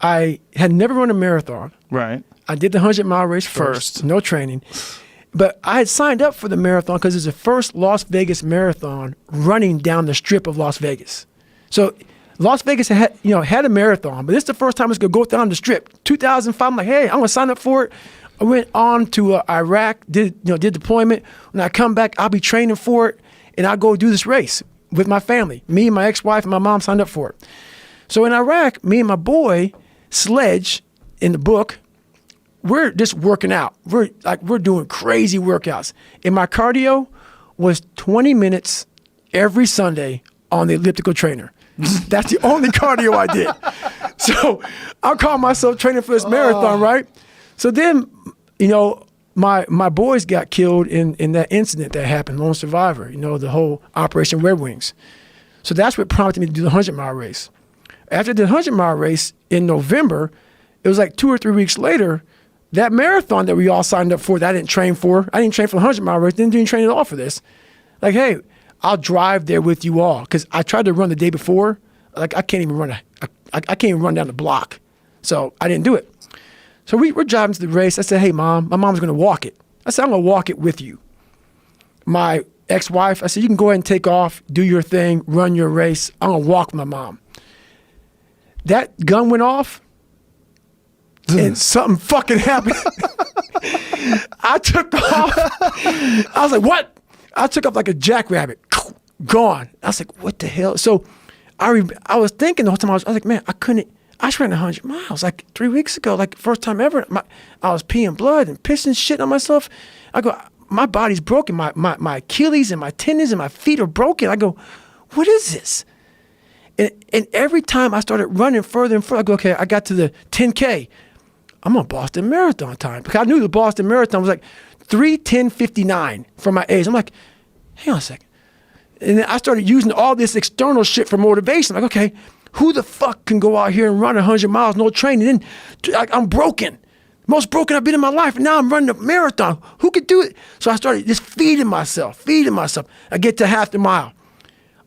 I had never run a marathon. Right. I did the 100-mile race first, no training. But I had signed up for the marathon because it's the first Las Vegas marathon running down the strip of Las Vegas. So Las Vegas had a marathon, but this is the first time it's going to go down the strip. 2005, I'm like, hey, I'm going to sign up for it. I went on to Iraq, did deployment. When I come back, I'll be training for it, and I'll go do this race with my family. Me and my ex-wife and my mom signed up for it. So in Iraq, me and my boy, Sledge, in the book, we're just working out. We're doing crazy workouts. And my cardio was 20 minutes every Sunday on the elliptical trainer. That's the only cardio I did. So I call myself training for this marathon, right? So then, my boys got killed in that incident that happened, lone survivor, the whole Operation Red Wings. So that's what prompted me to do the 100-mile race. After the 100-mile race in November, it was like 2 or 3 weeks later, that marathon that we all signed up for that I didn't train for. I didn't train for the 100-mile race, didn't train at all for this. Like, hey, I'll drive there with you all. Because I tried to run the day before. Like, I can't even run I can't even run down the block. So I didn't do it. So we're driving to the race. I said, hey, Mom, my mom's going to walk it. I said, I'm going to walk it with you. My ex-wife, I said, you can go ahead and take off, do your thing, run your race. I'm going to walk my mom. That gun went off. And something fucking happened. I took off. I was like, what? I took off like a jackrabbit. Gone. I was like, what the hell? So I was thinking the whole time, I was like, man, I just ran 100 miles like 3 weeks ago, like first time ever. I was peeing blood and pissing shit on myself. I go, my body's broken. My Achilles and my tendons and my feet are broken. I go, what is this? And every time I started running further and further, I go, okay, I got to the 10K. I'm on Boston Marathon time. Because I knew the Boston Marathon was like 3:10:59 for my age. I'm like, hang on a second. And then I started using all this external shit for motivation. I'm like, okay, who the fuck can go out here and run 100 miles, no training? And then I'm broken. Most broken I've been in my life. And now I'm running a marathon. Who could do it? So I started just feeding myself. I get to half the mile.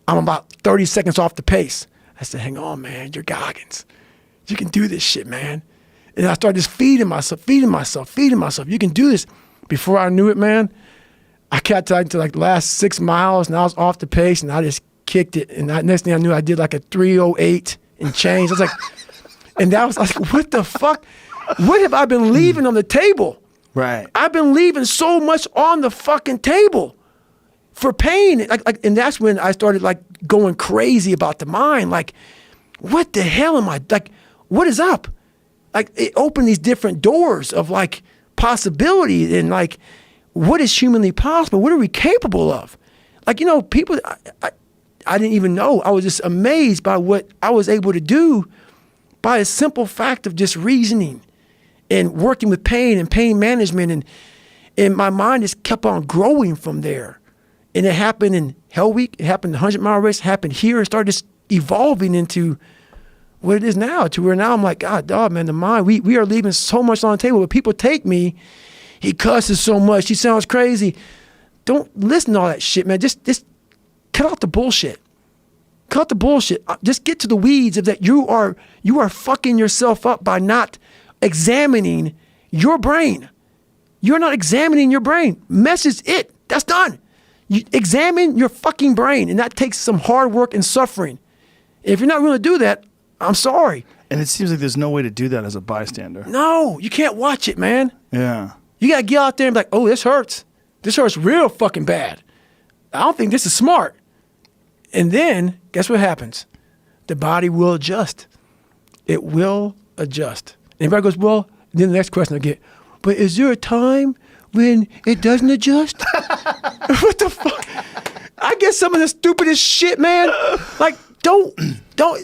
I'm about 30 seconds off the pace. I said, hang on, man, you're Goggins. You can do this shit, man. And I started just feeding myself. You can do this. Before I knew it, man, I got to like the last 6 miles, and I was off the pace, and I just kicked it. And next thing I knew, I did like a 3:08 and change. I was like, and that was like, what the fuck? What have I been leaving on the table? Right. I've been leaving so much on the fucking table for pain. And that's when I started like going crazy about the mind. Like, what the hell am I, like, what is up? Like, it opened these different doors of like possibility and like, what is humanly possible? What are we capable of? Like, people, I didn't even know. I was just amazed by what I was able to do by a simple fact of just reasoning and working with pain and pain management. And my mind just kept on growing from there. And it happened in Hell Week. It happened in the 100-mile race. It happened here. It started just evolving into what it is now, to where now I'm like, God, dog, man, the mind, we are leaving so much on the table. But people take me, he cusses so much, he sounds crazy. Don't listen to all that shit, man. Just cut out the bullshit. Cut out the bullshit. Just get to the weeds of that. You are fucking yourself up by not examining your brain. You're not examining your brain. Message it. That's done. You examine your fucking brain, and that takes some hard work and suffering. If you're not willing to do that, I'm sorry. And it seems like there's no way to do that as a bystander. No, you can't watch it, man. Yeah. You got to get out there and be like, oh, this hurts. This hurts real fucking bad. I don't think this is smart. And then, guess what happens? The body will adjust. It will adjust. And everybody goes, well, then the next question I get, but is there a time when it doesn't adjust? What the fuck? I get some of the stupidest shit, man. Like, don't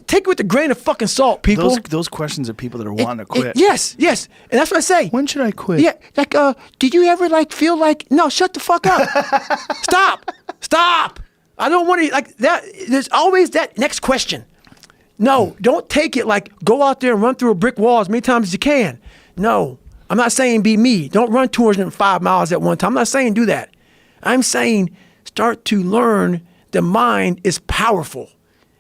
take it with a grain of fucking salt, people. Those questions are people that are wanting to quit. Yes. And that's what I say. When should I quit? Yeah, like, did you ever like feel like, no, shut the fuck up. Stop. I don't want to, like that. There's always that next question. No, don't take it like go out there and run through a brick wall as many times as you can. No, I'm not saying be me. Don't run 205 miles at one time. I'm not saying do that. I'm saying start to learn the mind is powerful.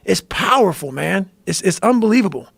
It's powerful, man. It's unbelievable.